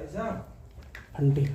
घंटी।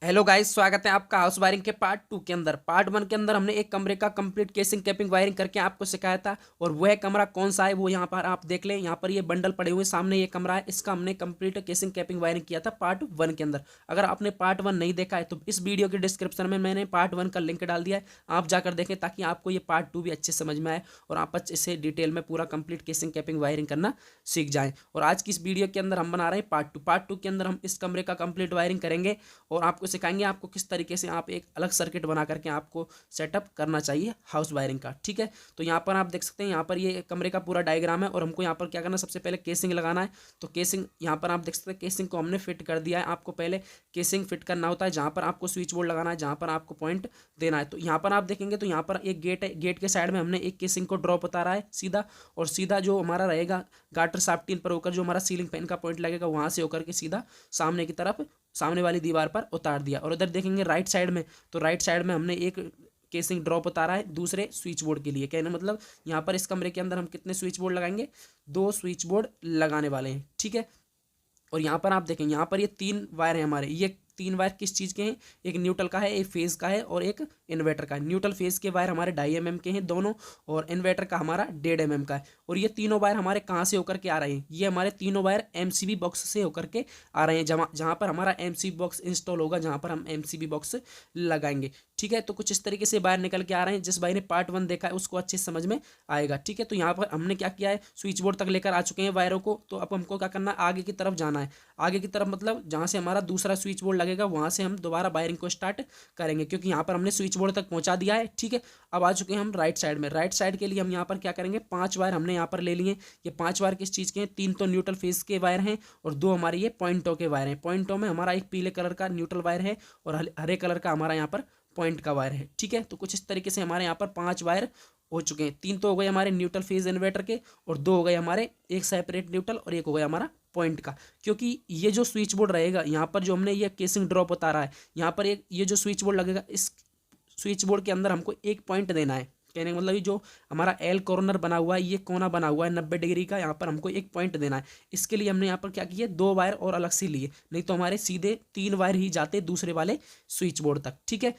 Hello guys, स्वागत है आपका हाउस वायरिंग के पार्ट 2 के अंदर। पार्ट 1 के अंदर हमने एक कमरे का कंप्लीट केसिंग कैपिंग वायरिंग करके आपको सिखाया था, और वह कमरा कौन सा है वो यहाँ पर आप देख लें। यहाँ पर ये बंडल पड़े हुए सामने, ये कमरा है, इसका हमने कंप्लीट केसिंग कैपिंग वायरिंग किया था पार्ट 1 के अंदर। अगर आपने पार्ट 1 नहीं देखा है तो इस वीडियो के डिस्क्रिप्शन में मैंने पार्ट 1 का लिंक डाल दिया है, आप जाकर देखें ताकि आपको ये पार्ट 2 भी अच्छे समझ में आए और आप अच्छे से डिटेल में पूरा कंप्लीट केसिंग कैपिंग वायरिंग करना सीख जाएं। और आज की इस वीडियो के अंदर हम बना रहे हैं पार्ट 2 के अंदर हम इस कमरे का कंप्लीट वायरिंग करेंगे और आपको सिखाएंगे आपको किस तरीके से आप एक अलग सर्किट बना करके आपको सेटअप करना चाहिए हाउस वायरिंग का। ठीक है, तो यहाँ पर आप देख सकते हैं, यहाँ पर ये कमरे का पूरा डायग्राम है और हमको यहाँ पर क्या करना है, सबसे पहले केसिंग लगाना है। तो केसिंग यहाँ पर आप देख सकते हैं, केसिंग को हमने फिट कर दिया है। आपको पहले केसिंग फिट करना होता है, जहाँ पर आपको स्विच बोर्ड लगाना है, जहाँ पर आपको पॉइंट देना है। तो यहाँ पर आप देखेंगे तो यहाँ पर एक गेट है, गेट के साइड में हमने एक केसिंग को ड्रॉप उतारा है सीधा, और सीधा जो हमारा रहेगा गाटर शाफ्ट पर होकर जो हमारा सीलिंग फैन का पॉइंट लगेगा वहाँ से होकर के सीधा सामने की तरफ, सामने वाली दीवार पर उतार दिया। और उधर देखेंगे राइट साइड में, तो राइट साइड में हमने एक केसिंग ड्रॉप उतारा है दूसरे स्विच बोर्ड के लिए। कहने मतलब यहाँ पर इस कमरे के अंदर हम कितने स्विच बोर्ड लगाएंगे, 2 स्विच बोर्ड लगाने वाले हैं। ठीक है, और यहाँ पर आप देखेंगे यहाँ पर ये 3 वायर हैं हमारे। ये 3 वायर किस चीज़ के हैं, एक न्यूट्रल का है, एक फेज़ का है और एक इन्वर्टर का है। न्यूट्रल फेज़ के वायर हमारे 2.5 mm के हैं दोनों, और इन्वर्टर का हमारा 1.5 mm का है। और ये तीनों वायर हमारे कहाँ से होकर के आ रहे हैं, ये हमारे तीनों वायर MCB बॉक्स से होकर के आ रहे हैं, जहाँ पर हमारा MCB बॉक्स इंस्टॉल होगा, जहाँ पर हम MCB बॉक्स लगाएंगे। ठीक है, तो कुछ इस तरीके से वायर निकल के आ रहे हैं। जिस भाई ने पार्ट 1 देखा है उसको अच्छे से समझ में आएगा। ठीक है, तो यहाँ पर हमने क्या किया है, स्विच बोर्ड तक लेकर आ चुके हैं वायरों को। तो अब हमको क्या करना है, आगे की तरफ जाना है। आगे की तरफ मतलब जहाँ से हमारा दूसरा स्विच बोर्ड लगेगा वहाँ से हम दोबारा वायरिंग को स्टार्ट करेंगे, क्योंकि यहाँ पर हमने स्विच बोर्ड तक पहुँचा दिया है। ठीक है, अब आ चुके हैं हम राइट साइड में। राइट साइड के लिए हम यहाँ पर क्या करेंगे, 5 वायर हमने यहाँ पर ले लिए। ये 5 वायर किस चीज़ के हैं, 3 तो न्यूट्रल फेज के वायर हैं और 2 हमारे ये पॉइंटों के वायर हैं। पॉइंटों में हमारा एक पीले कलर का न्यूट्रल वायर है और हरे कलर का हमारा यहाँ पर पॉइंट का वायर है। ठीक है, तो कुछ इस तरीके से हमारे यहाँ पर 5 वायर हो चुके हैं। 3 तो हो गए हमारे न्यूट्रल फेज इन्वर्टर के, और 2 हो गए हमारे एक सेपरेट न्यूट्रल और एक हो गया हमारा पॉइंट का। क्योंकि ये जो स्विच बोर्ड रहेगा यहाँ पर जो हमने ये केसिंग ड्रॉप उतारा है, यहाँ पर एक ये जो स्विच बोर्ड लगेगा, इस स्विच बोर्ड के अंदर हमको एक पॉइंट देना है। कहने का मतलब ये जो हमारा एल कॉर्नर बना हुआ है, ये कोना बना हुआ है 90 डिग्री का, यहाँ पर हमको एक पॉइंट देना है। इसके लिए हमने यहाँ पर क्या किया, 2 वायर और अलग से लिए, नहीं तो हमारे सीधे 3 वायर ही जाते दूसरे वाले स्विच बोर्ड तक। ठीक है,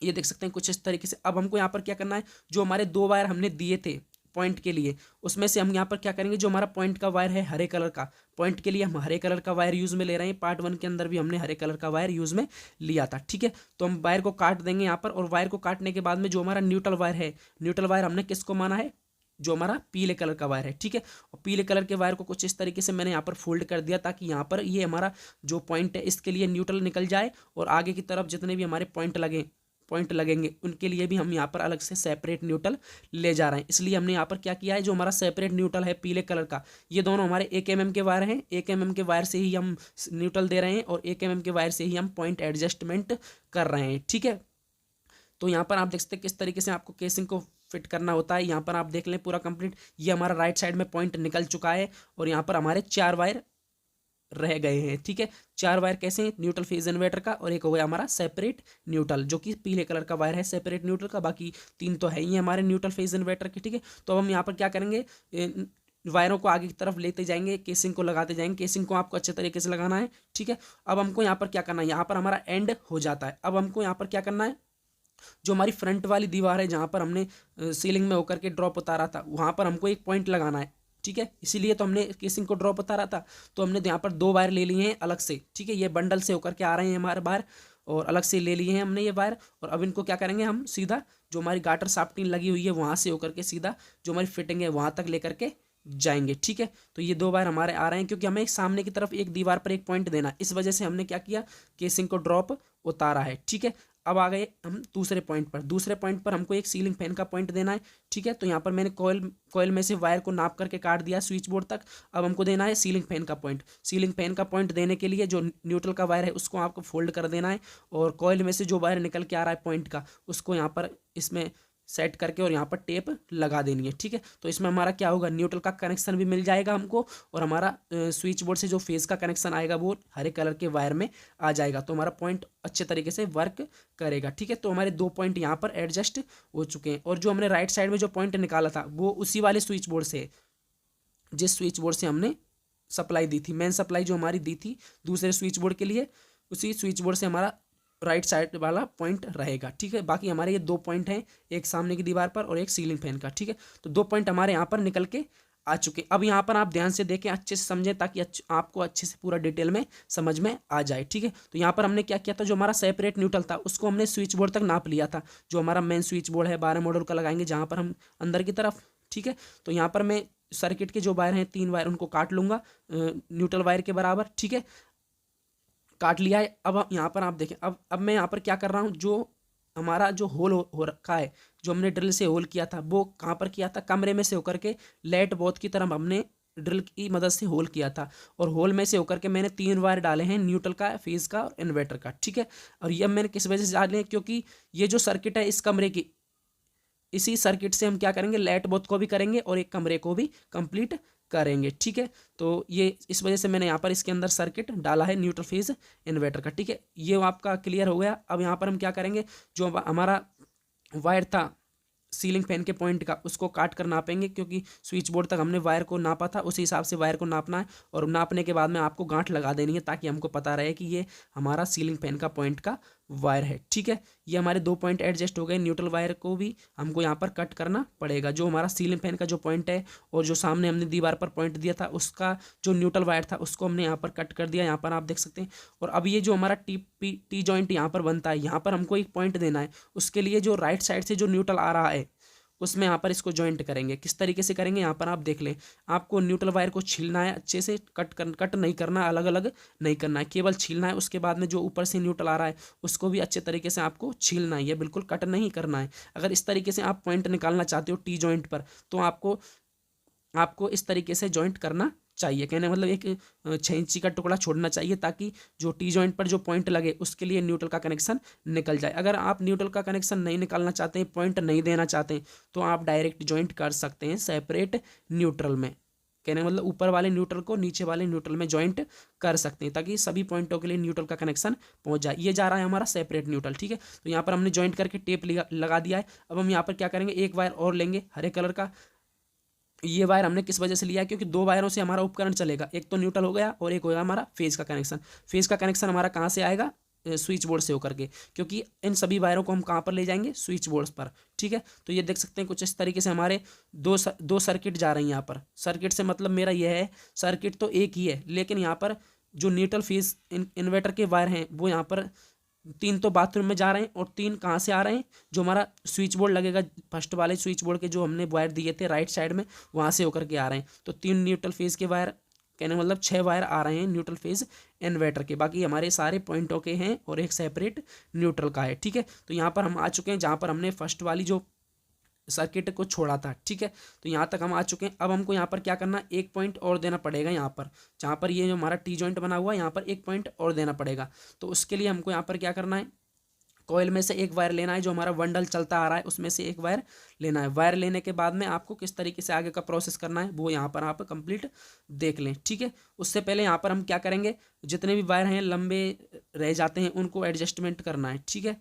ये देख सकते हैं कुछ इस तरीके से। अब हमको यहाँ पर क्या करना है, जो हमारे 2 वायर हमने दिए थे पॉइंट के लिए, उसमें से हम यहाँ पर क्या करेंगे, जो हमारा पॉइंट का वायर है हरे कलर का, पॉइंट के लिए हम हरे कलर का वायर यूज़ में ले रहे हैं। पार्ट 1 के अंदर भी हमने हरे कलर का वायर यूज़ में लिया था। ठीक है, तो हम वायर को काट देंगे यहाँ पर, और वायर को काटने के बाद में जो हमारा न्यूट्रल वायर है, न्यूट्रल वायर हमने किसको माना है, जो हमारा पीले कलर का वायर है। ठीक है, और पीले कलर के वायर को कुछ इस तरीके से मैंने यहाँ पर फोल्ड कर दिया, ताकि यहाँ पर ये हमारा जो पॉइंट है इसके लिए न्यूट्रल निकल जाए, और आगे की तरफ जितने भी हमारे पॉइंट लगेंगे उनके लिए भी हम यहाँ पर अलग से सेपरेट न्यूट्रल ले जा रहे हैं। इसलिए हमने यहाँ पर क्या किया है, जो हमारा सेपरेट न्यूट्रल है पीले कलर का, ये दोनों हमारे 1 mm के वायर हैं। 1 mm के वायर से ही हम न्यूट्रल दे रहे हैं और 1 mm के वायर से ही हम पॉइंट एडजस्टमेंट कर रहे हैं। ठीक है, तो यहाँ पर आप देख सकते हैं किस तरीके से आपको केसिंग को फिट करना होता है। यहाँ पर आप देख लें पूरा कंप्लीट, ये हमारा राइट साइड में पॉइंट निकल चुका है, और यहाँ पर हमारे 4 वायर रह गए हैं। ठीक है, 4 वायर कैसे हैं, न्यूट्रल फेज इन्वर्टर का, और एक हो गया हमारा सेपरेट न्यूट्रल जो कि पीले कलर का वायर है सेपरेट न्यूट्रल का, बाकी 3 तो है ही हमारे न्यूट्रल फेज इन्वर्टर के। ठीक है, तो अब हम यहाँ पर क्या करेंगे, वायरों को आगे की तरफ लेते जाएंगे, केसिंग को लगाते जाएंगे। केसिंग को आपको अच्छे तरीके से लगाना है। ठीक है, अब हमको यहाँ पर क्या करना है, यहाँ पर हमारा एंड हो जाता है। अब हमको यहाँ पर क्या करना है, जो हमारी फ्रंट वाली दीवार है जहाँ पर हमने सीलिंग में होकर के ड्रॉप उतारा था, वहाँ पर हमको एक पॉइंट लगाना है। ठीक है, इसीलिए तो हमने केसिंग को ड्रॉप उतारा था। तो हमने यहाँ पर 2 वायर ले लिए हैं अलग से। ठीक है, ये बंडल से होकर के आ रहे हैं हमारे बाहर, और अलग से ले लिए हैं हमने ये वायर। और अब इनको क्या करेंगे, हम सीधा जो हमारी गाटर शाफ्टिंग लगी हुई है वहाँ से होकर के सीधा जो हमारी फिटिंग है वहाँ तक लेकर के जाएंगे। ठीक है, तो ये 2 वायर हमारे आ रहे हैं, क्योंकि हमें सामने की तरफ एक दीवार पर एक पॉइंट देना है, इस वजह से हमने क्या किया, केसिंग को ड्रॉप उतारा है। ठीक है, अब आ गए हम दूसरे पॉइंट पर। दूसरे पॉइंट पर हमको एक सीलिंग फैन का पॉइंट देना है। ठीक है, तो यहाँ पर मैंने कॉइल में से वायर को नाप करके काट दिया स्विच बोर्ड तक। अब हमको देना है सीलिंग फैन का पॉइंट। सीलिंग फैन का पॉइंट देने के लिए जो न्यूट्रल का वायर है उसको आपको फोल्ड कर देना है, और कॉइल में से जो वायर निकल के आ रहा है पॉइंट का, उसको यहाँ पर इसमें सेट करके और यहाँ पर टेप लगा देनी है। ठीक है, तो इसमें हमारा क्या होगा, न्यूट्रल का कनेक्शन भी मिल जाएगा हमको, और हमारा स्विच बोर्ड से जो फेज़ का कनेक्शन आएगा वो हरे कलर के वायर में आ जाएगा, तो हमारा पॉइंट अच्छे तरीके से वर्क करेगा। ठीक है, तो हमारे 2 पॉइंट यहाँ पर एडजस्ट हो चुके हैं, और जो हमने राइट साइड में जो पॉइंट निकाला था वो उसी वाले स्विच बोर्ड से जिस स्विच बोर्ड से हमने सप्लाई दी थी, मेन सप्लाई जो हमारी दी थी दूसरे स्विच बोर्ड के लिए, उसी स्विच बोर्ड से हमारा राइट साइड वाला पॉइंट रहेगा। ठीक है, बाकी हमारे ये 2 पॉइंट हैं, एक सामने की दीवार पर और एक सीलिंग फैन का। ठीक है, तो 2 पॉइंट हमारे यहाँ पर निकल के आ चुके। अब यहाँ पर आप ध्यान से देखें, अच्छे से समझें, ताकि आपको अच्छे से पूरा डिटेल में समझ में आ जाए। ठीक है, तो यहाँ पर हमने क्या किया था, जो हमारा सेपरेट न्यूट्रल था उसको हमने स्विच बोर्ड तक नाप लिया था। जो हमारा मेन स्विच बोर्ड है 12 मॉडल का लगाएंगे जहाँ पर हम अंदर की तरफ। ठीक है, तो यहाँ पर मैं सर्किट के जो वायर हैं 3 वायर उनको काट लूँगा न्यूट्रल वायर के बराबर। ठीक है, काट लिया है। अब यहाँ पर आप देखें, अब मैं यहाँ पर क्या कर रहा हूँ, जो हमारा जो होल हो रखा है, जो हमने ड्रिल से होल किया था, वो कहाँ पर किया था, कमरे में से होकर के लाइट बोर्ड की तरफ हमने ड्रिल की मदद से होल किया था। और होल में से होकर के मैंने 3 वायर डाले हैं, न्यूट्रल का, फेज का और इन्वर्टर का। ठीक है, और ये मैंने किस वजह से डाले हैं, क्योंकि ये जो सर्किट है इस कमरे की, इसी सर्किट से हम क्या करेंगे, लाइट बोर्ड को भी करेंगे और एक कमरे को भी कंप्लीट करेंगे। ठीक है, तो ये इस वजह से मैंने यहाँ पर इसके अंदर सर्किट डाला है न्यूट्रल फेज इन्वर्टर का। ठीक है, ये आपका क्लियर हो गया। अब यहाँ पर हम क्या करेंगे, जो हमारा वायर था सीलिंग फैन के पॉइंट का, उसको काट कर नापेंगे, क्योंकि स्विच बोर्ड तक हमने वायर को नापा था, उसी हिसाब से वायर को नापना है। और नापने के बाद में आपको गांठ लगा देनी है, ताकि हमको पता रहे कि ये हमारा सीलिंग फैन का पॉइंट का वायर है। ठीक है, ये हमारे 2 पॉइंट एडजस्ट हो गए। न्यूट्रल वायर को भी हमको यहाँ पर कट करना पड़ेगा। जो हमारा सीलिंग फैन का जो पॉइंट है और जो सामने हमने दीवार पर पॉइंट दिया था, उसका जो न्यूट्रल वायर था उसको हमने यहाँ पर कट कर दिया, यहाँ पर आप देख सकते हैं। और अब ये जो हमारा टी जॉइंट यहाँ पर बनता है, यहाँ पर हमको एक पॉइंट देना है। उसके लिए जो राइट साइड से जो न्यूट्रल आ रहा है, उसमें यहाँ पर इसको जॉइंट करेंगे। किस तरीके से करेंगे, यहाँ पर आप देख लें। आपको न्यूट्रल वायर को छीलना है अच्छे से, कट नहीं करना, अलग अलग नहीं करना है, केवल छीलना है। उसके बाद में जो ऊपर से न्यूट्रल आ रहा है उसको भी अच्छे तरीके से आपको छीलना है, ये बिल्कुल कट नहीं करना है। अगर इस तरीके से आप पॉइंट निकालना चाहते हो टी जॉइंट पर, तो आपको इस तरीके से जॉइंट करना चाहिए। कहने मतलब एक 6 इंची का टुकड़ा छोड़ना चाहिए, ताकि जो टी जॉइंट पर जो पॉइंट लगे उसके लिए न्यूट्रल का कनेक्शन निकल जाए। अगर आप न्यूट्रल का कनेक्शन नहीं निकालना चाहते हैं, पॉइंट नहीं देना चाहते हैं, तो आप डायरेक्ट जॉइंट कर सकते हैं सेपरेट न्यूट्रल में। कहने मतलब ऊपर वाले न्यूट्रल को नीचे वाले न्यूट्रल में जॉइंट कर सकते हैं, ताकि सभी पॉइंटों के लिए न्यूट्रल का कनेक्शन पहुंच जाए। ये जा रहा है हमारा सेपरेट न्यूट्रल। ठीक है, तो यहाँ पर हमने जॉइंट करके टेप लगा दिया है। अब हम यहाँ पर क्या करेंगे, एक वायर और लेंगे हरे कलर का। ये वायर हमने किस वजह से लिया है, क्योंकि 2 वायरों से हमारा उपकरण चलेगा, एक तो न्यूट्रल हो गया और एक होगा हमारा फेज का कनेक्शन। फेज का कनेक्शन हमारा कहाँ से आएगा, स्विच बोर्ड से होकर के, क्योंकि इन सभी वायरों को हम कहाँ पर ले जाएंगे, स्विच बोर्ड पर। ठीक है, तो ये देख सकते हैं कुछ इस तरीके से हमारे दो सर्किट जा रही हैं यहाँ पर। सर्किट से मतलब मेरा यह है, सर्किट तो एक ही है, लेकिन यहाँ पर जो न्यूट्रल फेज इन्वर्टर के वायर हैं वो यहाँ पर 3 तो बाथरूम में जा रहे हैं, और 3 कहाँ से आ रहे हैं, जो हमारा स्विच बोर्ड लगेगा फर्स्ट वाले स्विच बोर्ड के जो हमने वायर दिए थे राइट साइड में, वहाँ से होकर के आ रहे हैं। तो 3 न्यूट्रल फेज के वायर, कहने मतलब 6 वायर आ रहे हैं न्यूट्रल फेज इन्वर्टर के। बाकी हमारे सारे पॉइंटों के हैं और एक सेपरेट न्यूट्रल का है। ठीक है, तो यहाँ पर हम आ चुके हैं जहाँ पर हमने फर्स्ट वाली जो सर्किट को छोड़ा था। ठीक है, तो यहाँ तक हम आ चुके हैं। अब हमको यहाँ पर क्या करना है, एक पॉइंट और देना पड़ेगा यहाँ पर, जहाँ पर ये जो हमारा टी जॉइंट बना हुआ है, यहाँ पर एक पॉइंट और देना पड़ेगा। तो उसके लिए हमको यहाँ पर क्या करना है, कॉइल में से एक वायर लेना है, जो हमारा बंडल चलता आ रहा है उसमें से एक वायर लेना है। वायर लेने के बाद में आपको किस तरीके से आगे का प्रोसेस करना है वो यहाँ पर आप कंप्लीट देख लें। ठीक है, उससे पहले यहाँ पर हम क्या करेंगे, जितने भी वायर हैं लंबे रह जाते हैं उनको एडजस्टमेंट करना है। ठीक है,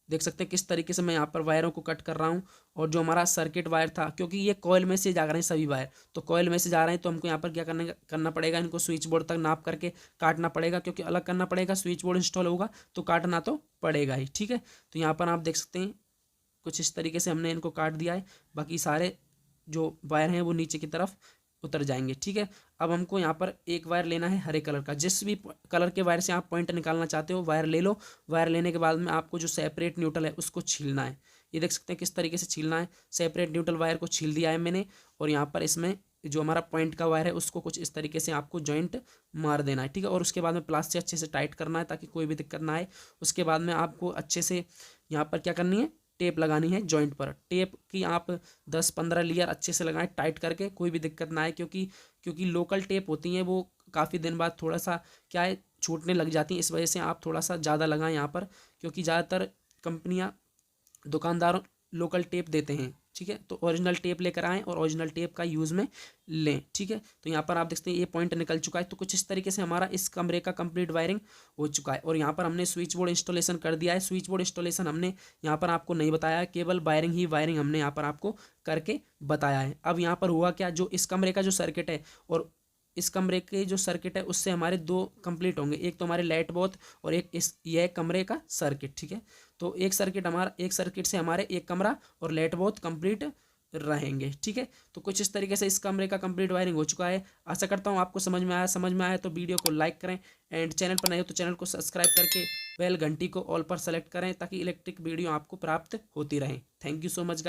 देख सकते हैं किस तरीके से मैं यहाँ पर वायरों को कट कर रहा हूँ। और जो हमारा सर्किट वायर था, क्योंकि ये कॉइल में से जा रहे हैं सभी वायर, तो कॉइल में से जा रहे हैं, तो हमको यहाँ पर क्या करना पड़ेगा, इनको स्विच बोर्ड तक नाप करके काटना पड़ेगा, क्योंकि अलग करना पड़ेगा। स्विच बोर्ड इंस्टॉल होगा तो काटना तो पड़ेगा ही। ठीक है, तो यहाँ पर आप देख सकते हैं कुछ इस तरीके से हमने इनको काट दिया है। बाकी सारे जो वायर हैं वो नीचे की तरफ उतर जाएंगे। ठीक है, अब हमको यहाँ पर एक वायर लेना है हरे कलर का। जिस भी कलर के वायर से आप पॉइंट निकालना चाहते हो वायर ले लो। वायर लेने के बाद में आपको जो सेपरेट न्यूट्रल है उसको छीलना है। ये देख सकते हैं किस तरीके से छीलना है। सेपरेट न्यूट्रल वायर को छील दिया है मैंने, और यहाँ पर इसमें जो हमारा पॉइंट का वायर है उसको कुछ इस तरीके से आपको जॉइंट मार देना है। ठीक है, और उसके बाद में प्लास से अच्छे से टाइट करना है, ताकि कोई भी दिक्कत ना आए। उसके बाद में आपको अच्छे से यहाँ पर क्या करनी है, टेप लगानी है जॉइंट पर। टेप की आप 10-15 लेयर अच्छे से लगाएं टाइट करके, कोई भी दिक्कत ना आए, क्योंकि लोकल टेप होती हैं वो काफ़ी दिन बाद थोड़ा सा क्या है छूटने लग जाती हैं। इस वजह से आप थोड़ा सा ज़्यादा लगाएं यहाँ पर, क्योंकि ज़्यादातर कंपनियाँ दुकानदारों लोकल टेप देते हैं। ठीक है। तो ओरिजिनल टेप लेकर आएँ और ओरिजिनल टेप का यूज़ में लें, ठीक है। तो यहाँ पर आप देखते हैं ये पॉइंट निकल चुका है। तो कुछ इस तरीके से हमारा इस कमरे का कंप्लीट वायरिंग हो चुका है और यहाँ पर हमने स्विच बोर्ड इंस्टॉलेशन कर दिया है। स्विच बोर्ड इंस्टॉलेशन हमने यहाँ पर आपको नहीं बताया है, केवल वायरिंग ही वायरिंग हमने यहाँ पर आपको करके बताया है। अब यहाँ पर हुआ क्या, जो इस कमरे का जो सर्किट है और इस कमरे के जो सर्किट है उससे हमारे दो कंप्लीट होंगे, एक तो हमारे लाइट बोथ और एक इस यह कमरे का सर्किट, ठीक है। तो एक सर्किट हमारा, एक सर्किट से हमारे एक कमरा और लाइट बोथ कंप्लीट रहेंगे, ठीक है। तो कुछ इस तरीके से इस कमरे का कंप्लीट वायरिंग हो चुका है। आशा करता हूँ आपको समझ में आया तो वीडियो को लाइक करें एंड चैनल पर नए हो तो चैनल को सब्सक्राइब करके बेल घंटी को ऑल पर सेलेक्ट करें ताकि इलेक्ट्रिक वीडियो आपको प्राप्त होती रहे। Thank you so much.